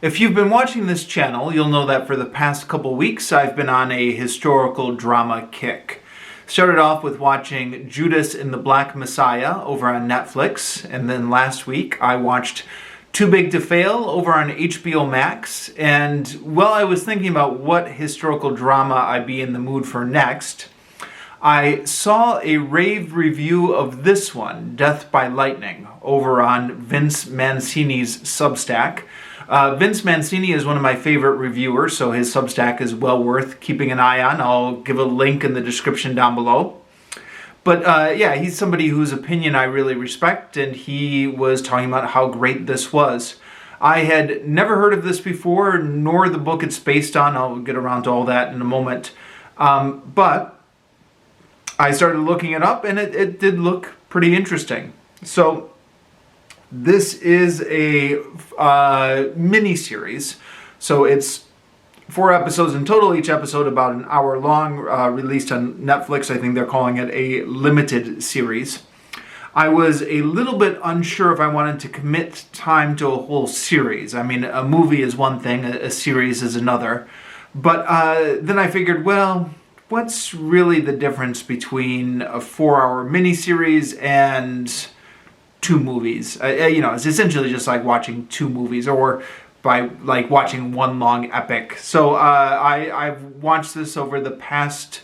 If you've been watching this channel, you'll know that for the past couple weeks I've been on a historical drama kick. Started off with watching Judas and the Black Messiah over on Netflix, and then last week I watched Too Big to Fail over on HBO Max, and while I was thinking about what historical drama I'd be in the mood for next, I saw a rave review of this one, Death by Lightning, over on Vince Mancini's Substack. Vince Mancini is one of my favorite reviewers, so his Substack is well worth keeping an eye on. I'll give a link in the description down below. But yeah, he's somebody whose opinion I really respect, and he was talking about how great this was. I had never heard of this before, nor the book it's based on. I'll get around to all that in a moment. But I started looking it up, and it did look pretty interesting. So this is a mini-series, so it's 4 episodes in total, each episode about an hour long, released on Netflix. I think they're calling it a limited series. I was a little bit unsure if I wanted to commit time to a whole series. I mean, a movie is one thing, a series is another. But then I figured, well, what's really the difference between a 4-hour mini-series and 2 movies? It's essentially just like watching 2 movies, or by like watching one long epic. So I've watched this over the past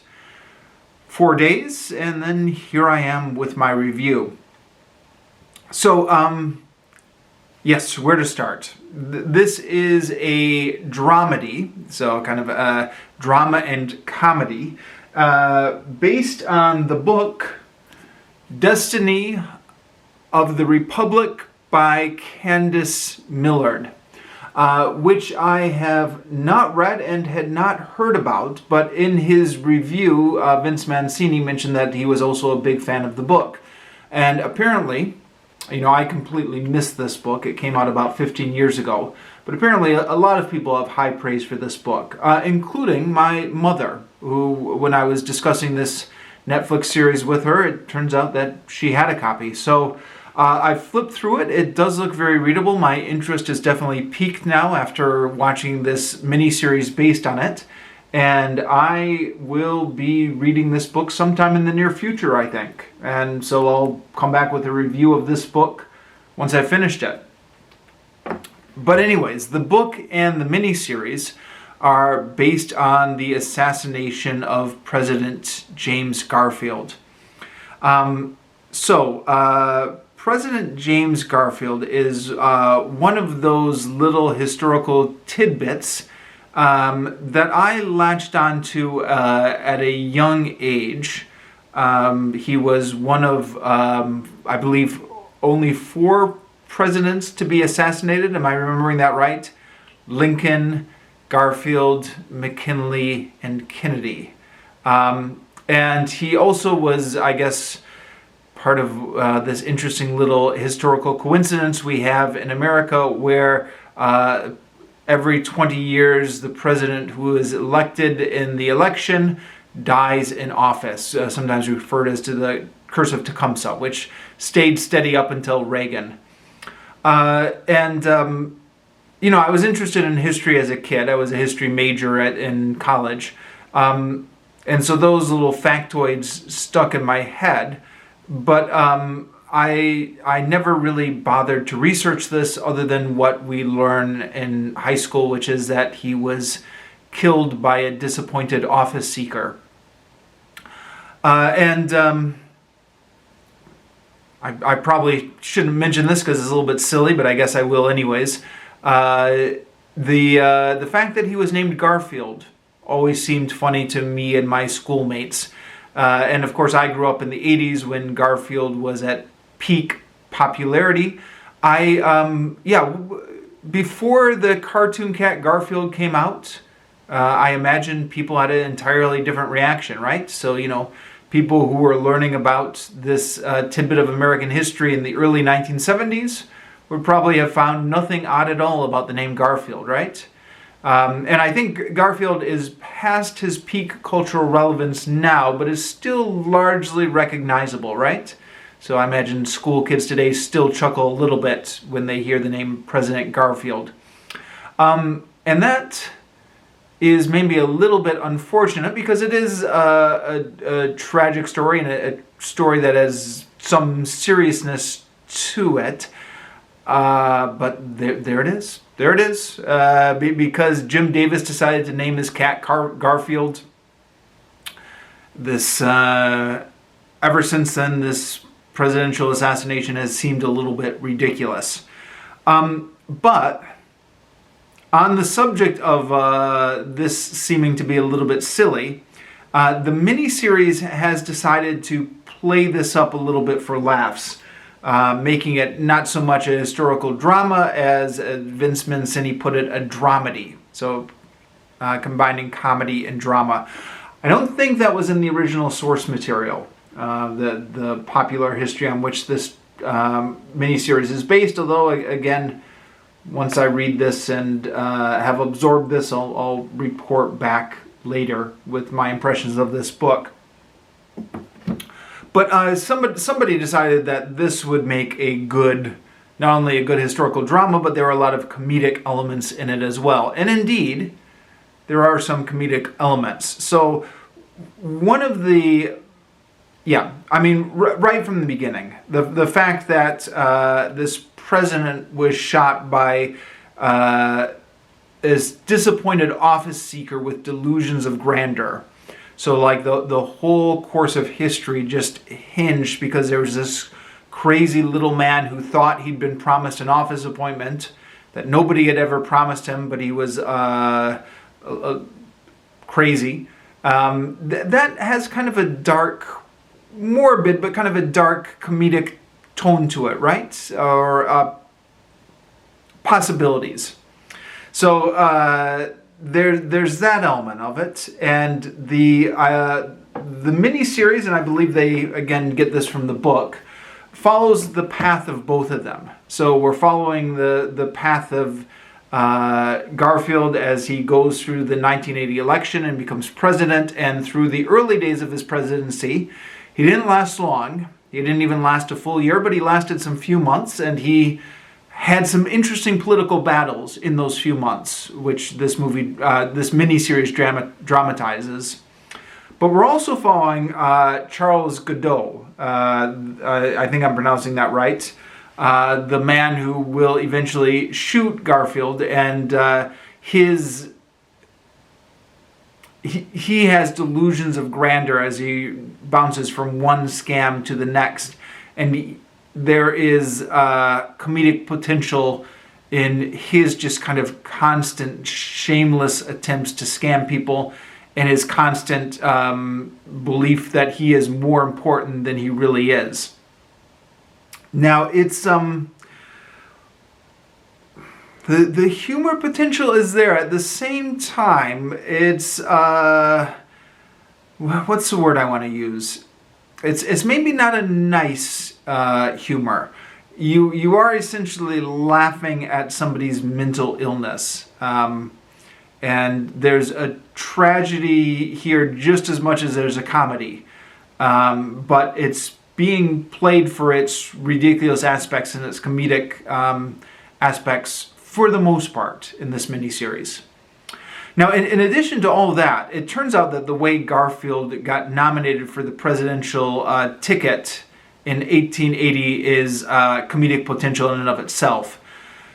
4 days, and then here I am with my review. So yes, where to start? This is a dramedy, so kind of a drama and comedy, based on the book Destiny of the Republic by Candice Millard, which I have not read and had not heard about, but in his review, Vince Mancini mentioned that he was also a big fan of the book. And apparently, I completely missed this book. It came out about 15 years ago. But apparently a lot of people have high praise for this book, including my mother, who, when I was discussing this Netflix series with her, it turns out that she had a copy. So I flipped through it. It does look very readable. My interest is definitely peaked now after watching this mini-series based on it. And I will be reading this book sometime in the near future, I think. And so I'll come back with a review of this book once I've finished it. But anyways, the book and the mini-series are based on the assassination of President James Garfield. President James Garfield is one of those little historical tidbits that I latched onto at a young age. He was one of, I believe, only 4 presidents to be assassinated. Am I remembering that right? Lincoln, Garfield, McKinley, and Kennedy. And he also was, I guess, part of this interesting little historical coincidence we have in America where every 20 years the president who is elected in the election dies in office, sometimes referred as to the Curse of Tecumseh, which stayed steady up until Reagan. I was interested in history as a kid. I was a history major in college. And so those little factoids stuck in my head. But I never really bothered to research this other than what we learn in high school, which is that he was killed by a disappointed office seeker. I probably shouldn't mention this because it's a little bit silly, but I guess I will anyways. The fact that he was named Garfield always seemed funny to me and my schoolmates. And of course, I grew up in the 80s when Garfield was at peak popularity. Before the cartoon cat Garfield came out, I imagine people had an entirely different reaction, right? So, people who were learning about this tidbit of American history in the early 1970s would probably have found nothing odd at all about the name Garfield, right? And I think Garfield is past his peak cultural relevance now, but is still largely recognizable, right? So I imagine school kids today still chuckle a little bit when they hear the name President Garfield. And that is maybe a little bit unfortunate because it is a tragic story and a story that has some seriousness to it. But there it is. There it is. Because Jim Davis decided to name his cat Garfield. This ever since then, this presidential assassination has seemed a little bit ridiculous. But on the subject of this seeming to be a little bit silly, the miniseries has decided to play this up a little bit for laughs, making it not so much a historical drama as Vince Mancini put it, a dramedy. So combining comedy and drama. I don't think that was in the original source material, the popular history on which this miniseries is based, although again, once I read this and have absorbed this, I'll report back later with my impressions of this book. But somebody decided that this would make a good, not only a good historical drama, but there are a lot of comedic elements in it as well. And indeed, there are some comedic elements. So one of the, right from the beginning, the fact that this president was shot by this disappointed office seeker with delusions of grandeur. So like the whole course of history just hinged because there was this crazy little man who thought he'd been promised an office appointment that nobody had ever promised him, but he was crazy. That has kind of a dark, morbid, but kind of a dark comedic tone to it, right? Or possibilities. So there's that element of it, and the miniseries, and I believe they again get this from the book, follows the path of both of them. So we're following the path of Garfield as he goes through the 1980 election and becomes president, and through the early days of his presidency. He didn't last long. He didn't even last a full year, but he lasted some few months, and he had some interesting political battles in those few months, which this miniseries dramatizes. But we're also following Charles Godot. I think I'm pronouncing that right. The man who will eventually shoot Garfield, and he has delusions of grandeur as he bounces from one scam to the next, and there is comedic potential in his just kind of constant, shameless attempts to scam people, and his constant belief that he is more important than he really is. Now, it's the humor potential is there. At the same time, it's what's the word I want to use? It's maybe not a nice humor. You are essentially laughing at somebody's mental illness. And there's a tragedy here just as much as there's a comedy. But it's being played for its ridiculous aspects and its comedic aspects for the most part in this miniseries. Now, in addition to all that, it turns out that the way Garfield got nominated for the presidential ticket in 1880 is comedic potential in and of itself.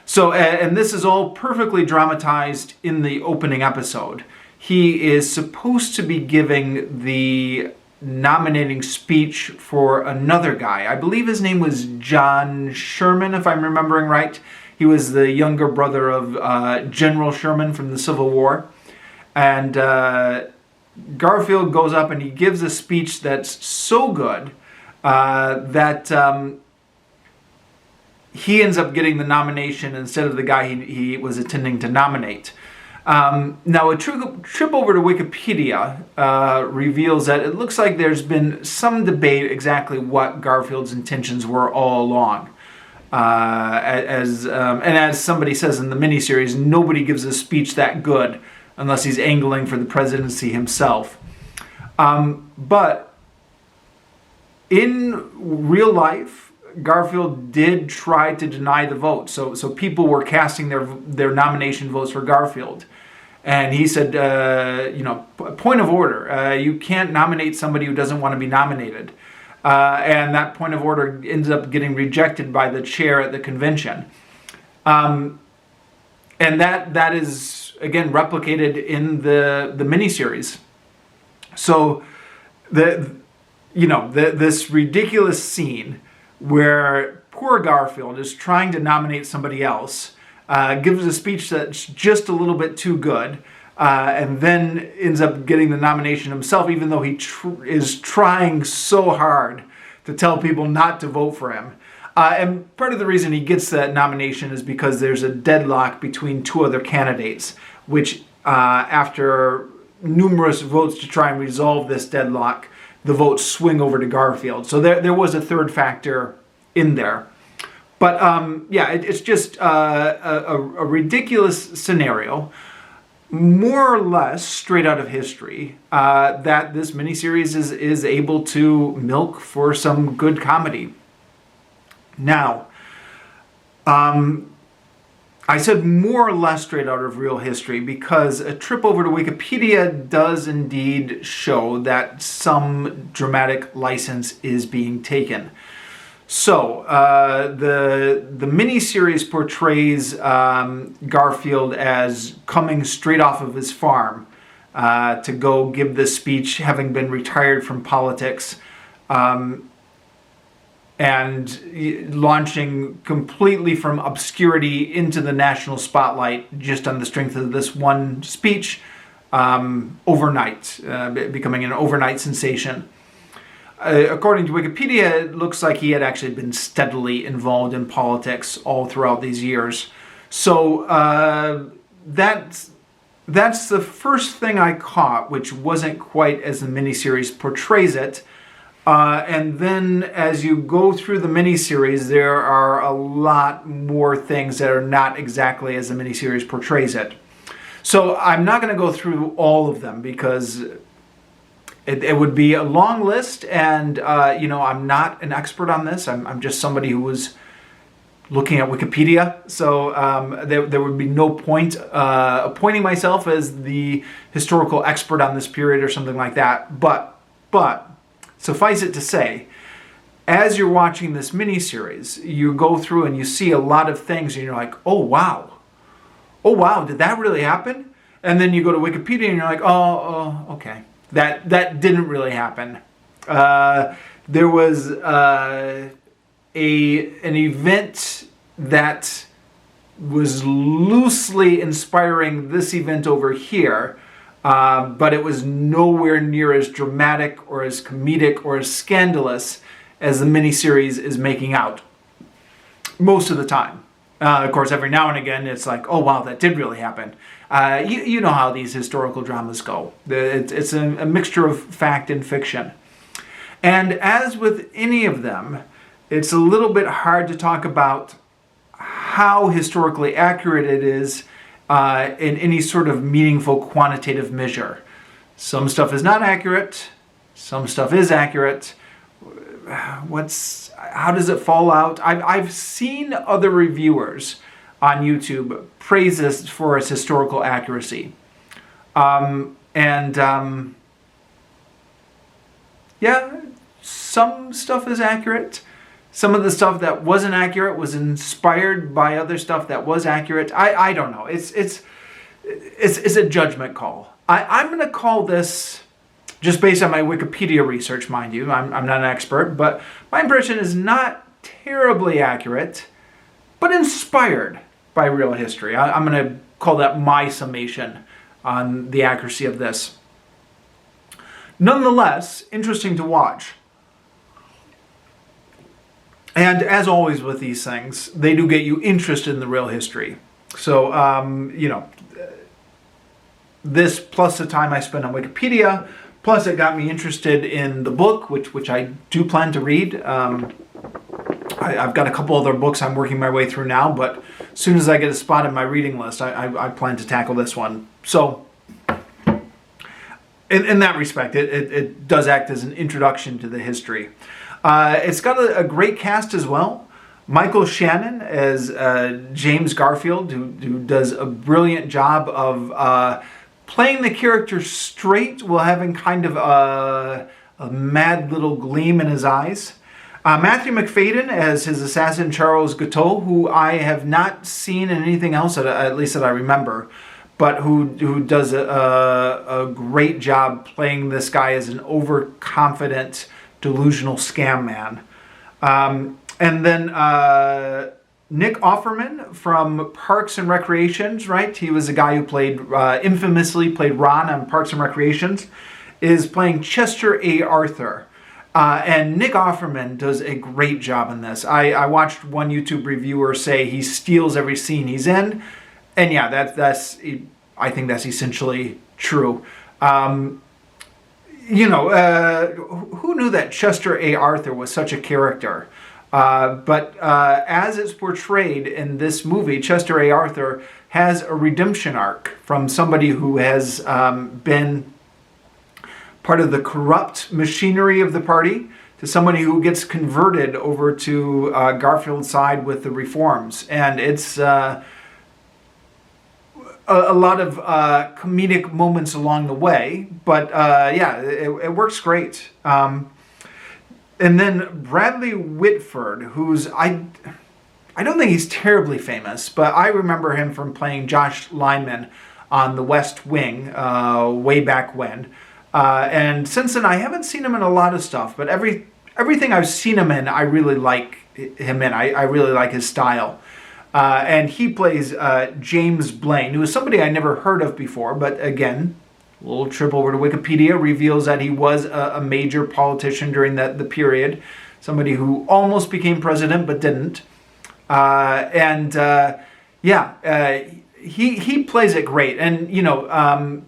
So, and this is all perfectly dramatized in the opening episode. He is supposed to be giving the nominating speech for another guy. I believe his name was John Sherman, if I'm remembering right. He was the younger brother of General Sherman from the Civil War. And Garfield goes up and he gives a speech that's so good that he ends up getting the nomination instead of the guy he was intending to nominate. Now, a trip over to Wikipedia reveals that it looks like there's been some debate exactly what Garfield's intentions were all along. As somebody says in the miniseries, nobody gives a speech that good unless he's angling for the presidency himself. But in real life, Garfield did try to deny the vote. So people were casting their nomination votes for Garfield. And he said, point of order, you can't nominate somebody who doesn't want to be nominated. And that point of order ends up getting rejected by the chair at the convention. And that is, again, replicated in the miniseries. So this ridiculous scene where poor Garfield is trying to nominate somebody else, gives a speech that's just a little bit too good, and then ends up getting the nomination himself, even though he is trying so hard to tell people not to vote for him. And part of the reason he gets that nomination is because there's a deadlock between two other candidates, which after numerous votes to try and resolve this deadlock, the votes swing over to Garfield. So there was a third factor in there. But it's just a ridiculous scenario, more or less straight out of history, that this miniseries is able to milk for some good comedy. Now, I said more or less straight out of real history because a trip over to Wikipedia does indeed show that some dramatic license is being taken. So, the miniseries portrays Garfield as coming straight off of his farm to go give this speech, having been retired from politics, and launching completely from obscurity into the national spotlight just on the strength of this one speech overnight, becoming an overnight sensation. According to Wikipedia, it looks like he had actually been steadily involved in politics all throughout these years. So that's the first thing I caught, which wasn't quite as the miniseries portrays it. And then as you go through the miniseries, there are a lot more things that are not exactly as the miniseries portrays it. So I'm not going to go through all of them because it would be a long list, and I'm not an expert on this. I'm just somebody who was looking at Wikipedia, so there would be no point appointing myself as the historical expert on this period or something like that. But suffice it to say, as you're watching this miniseries, you go through and you see a lot of things, and you're like, oh wow, did that really happen? And then you go to Wikipedia and you're like, oh okay. That didn't really happen. There was an event that was loosely inspiring this event over here, but it was nowhere near as dramatic or as comedic or as scandalous as the miniseries is making out most of the time. Of course, every now and again, it's like, oh wow, that did really happen. You know how these historical dramas go. It's a mixture of fact and fiction. And as with any of them, it's a little bit hard to talk about how historically accurate it is in any sort of meaningful quantitative measure. Some stuff is not accurate. Some stuff is accurate. How does it fall out? I've seen other reviewers on YouTube praise this for its historical accuracy. Some stuff is accurate. Some of the stuff that wasn't accurate was inspired by other stuff that was accurate. I don't know. It's a judgment call. I'm going to call this, just based on my Wikipedia research, mind you, I'm not an expert, but my impression is not terribly accurate, but inspired by real history. I'm going to call that my summation on the accuracy of this. Nonetheless, interesting to watch. And as always with these things, they do get you interested in the real history. So, this plus the time I spent on Wikipedia, plus it got me interested in the book, which I do plan to read. I've got a couple other books I'm working my way through now, but as soon as I get a spot in my reading list, I plan to tackle this one. So, in that respect, it does act as an introduction to the history. It's got a great cast as well. Michael Shannon as James Garfield, who does a brilliant job of playing the character straight while having kind of a mad little gleam in his eyes. Matthew Macfadyen as his assassin Charles Guiteau, who I have not seen in anything else, at least that I remember, but who does a great job playing this guy as an overconfident, delusional scam man. And then Nick Offerman from Parks and Recreations, right? He was the guy who played, infamously played Ron on Parks and Recreations, is playing Chester A. Arthur. And Nick Offerman does a great job in this. I watched one YouTube reviewer say he steals every scene he's in. And yeah, I think that's essentially true. Who knew that Chester A. Arthur was such a character? But as it's portrayed in this movie, Chester A. Arthur has a redemption arc from somebody who has been part of the corrupt machinery of the party to somebody who gets converted over to Garfield's side with the reforms. And it's a lot of comedic moments along the way, but it works great. And then Bradley Whitford, who's, I don't think he's terribly famous, but I remember him from playing Josh Lyman on The West Wing way back when. And since then, I haven't seen him in a lot of stuff, but everything I've seen him in, I really like him in. I really like his style. And he plays James Blaine, who is somebody I never heard of before, but again, a little trip over to Wikipedia reveals that he was a major politician during the period, somebody who almost became president but didn't. He plays it great. And,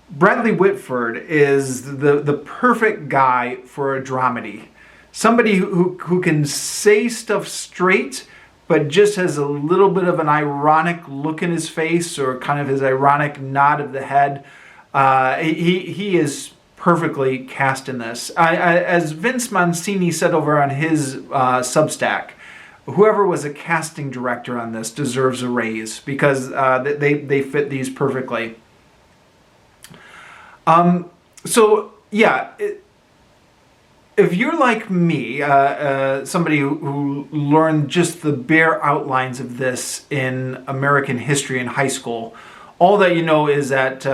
Bradley Whitford is the perfect guy for a dramedy. Somebody who can say stuff straight, but just has a little bit of an ironic look in his face or kind of his ironic nod of the head. He is perfectly cast in this. As Vince Mancini said over on his Substack, whoever was a casting director on this deserves a raise because they fit these perfectly. If you're like me, somebody who learned just the bare outlines of this in American history in high school, all that you know is that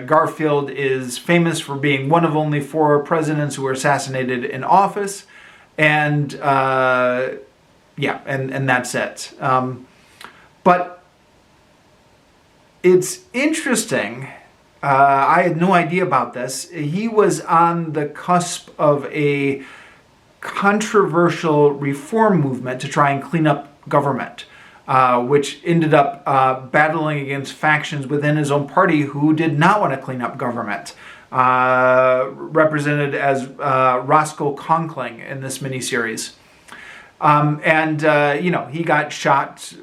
Garfield is famous for being one of only 4 presidents who were assassinated in office, and that's it. But it's interesting. I had no idea about this. He was on the cusp of a controversial reform movement to try and clean up government, which ended up battling against factions within his own party who did not want to clean up government, represented as Roscoe Conkling in this miniseries. He got shot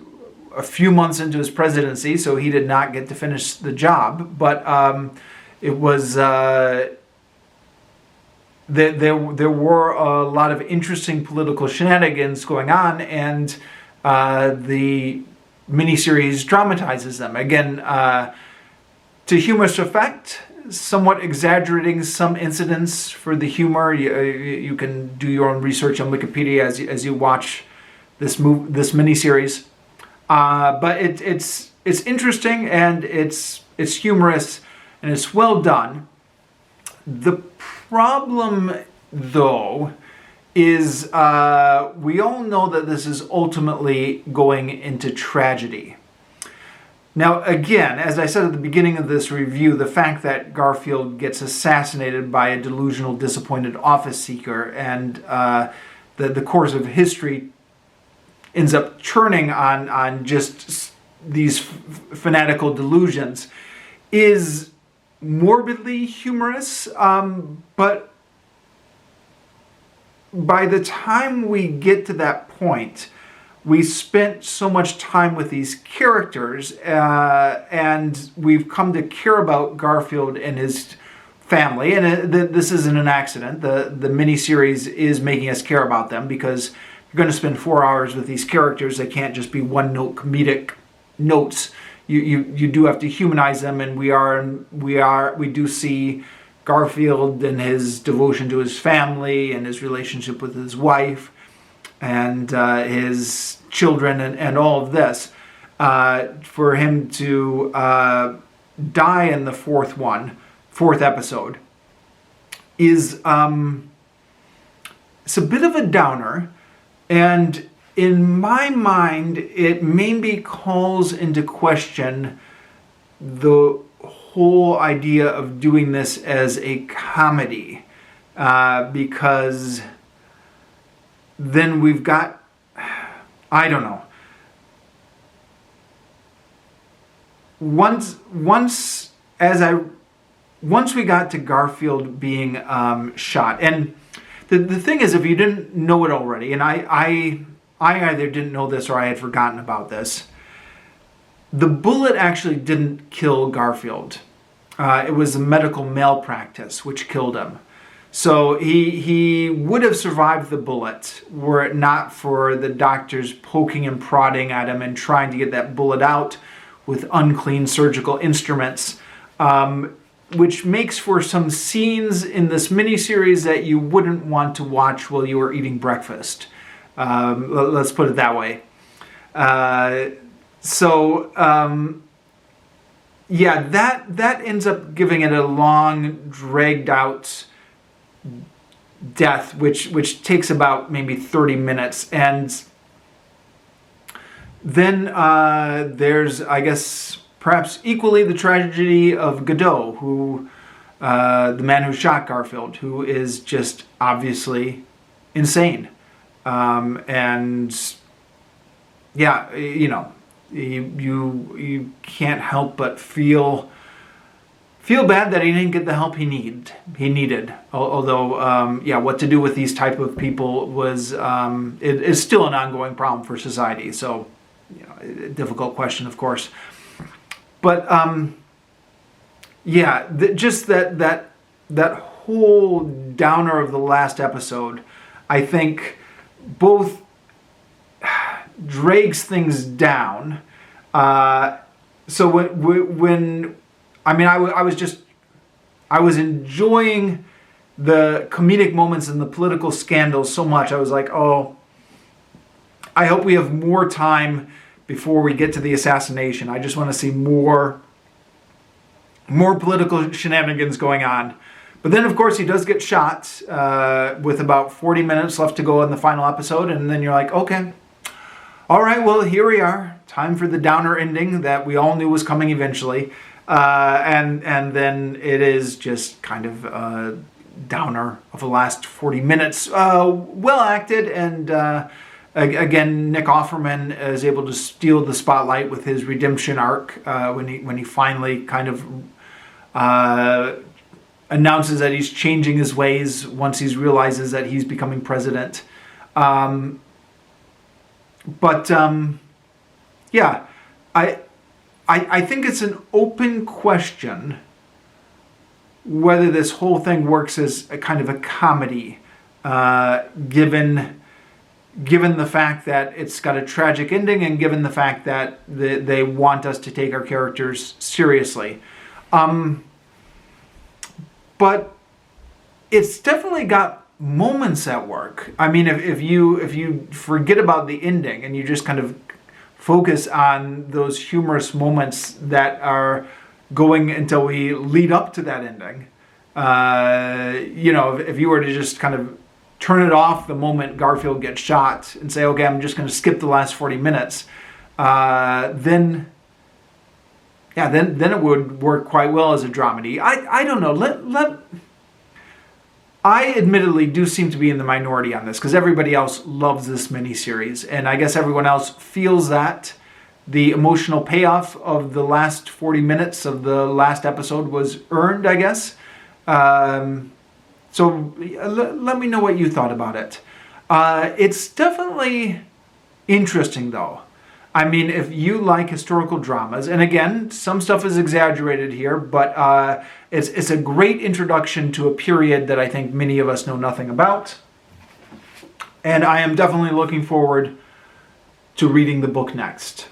a few months into his presidency, so he did not get to finish the job. But it was there were a lot of interesting political shenanigans going on, and the miniseries dramatizes them again to humorous effect, somewhat exaggerating some incidents for the humor. You can do your own research on Wikipedia as you watch this miniseries. But it's interesting and it's humorous and it's well done. The problem, though, is we all know that this is ultimately going into tragedy. Now, again, as I said at the beginning of this review, the fact that Garfield gets assassinated by a delusional, disappointed office seeker and the course of history ends up churning on just these fanatical delusions is morbidly humorous, but by the time we get to that point, we spent so much time with these characters and we've come to care about Garfield and his family, and this isn't an accident. The miniseries is making us care about them because you're going to spend 4 hours with these characters. They can't just be one-note comedic notes. You do have to humanize them, and we do see Garfield and his devotion to his family and his relationship with his wife and his children and all of this. For him to die in the fourth episode is it's a bit of a downer, and in my mind it maybe calls into question the whole idea of doing this as a comedy, because then we've got, I don't know, once we got to Garfield being shot, and the thing is, if you didn't know it already, and I either didn't know this or I had forgotten about this, the bullet actually didn't kill Garfield. It was a medical malpractice which killed him. So he would have survived the bullet were it not for the doctors poking and prodding at him and trying to get that bullet out with unclean surgical instruments, which makes for some scenes in this miniseries that you wouldn't want to watch while you were eating breakfast. Let's put it that way. Yeah, that ends up giving it a long, dragged out death, which takes about maybe 30 minutes. And then there's, I guess, perhaps equally the tragedy of Godot, who, the man who shot Garfield, who is just obviously insane. And yeah, you know, you can't help but feel bad that he didn't get the help he needed. Although, yeah, what to do with these type of people was it is still an ongoing problem for society. So, you know, a difficult question, of course. But yeah, just that whole downer of the last episode, I think, both drags things down. So when I mean, I was enjoying the comedic moments and the political scandals so much. I was like, oh, I hope we have more time before we get to the assassination. I just want to see more political shenanigans going on. But then, of course, he does get shot with about 40 minutes left to go in the final episode. And then you're like, okay, all right, well, here we are. Time for the downer ending that we all knew was coming eventually. And then it is just kind of a downer of the last 40 minutes. Well acted, and again, Nick Offerman is able to steal the spotlight with his redemption arc when he finally kind of announces that he's changing his ways once he realizes that he's becoming president. Yeah, I think it's an open question whether this whole thing works as a kind of a comedy, given the fact that it's got a tragic ending and given the fact that they want us to take our characters seriously. But it's definitely got moments at work. I mean, if you forget about the ending and you just kind of focus on those humorous moments that are going until we lead up to that ending. You know, if you were to just kind of turn it off the moment Garfield gets shot and say, okay, I'm just going to skip the last 40 minutes, then it would work quite well as a dramedy. I don't know. I admittedly do seem to be in the minority on this because everybody else loves this miniseries, and I guess everyone else feels that the emotional payoff of the last 40 minutes of the last episode was earned, I guess. So let me know what you thought about it. It's definitely interesting, though. I mean, if you like historical dramas, and again, some stuff is exaggerated here, but it's a great introduction to a period that I think many of us know nothing about. And I am definitely looking forward to reading the book next.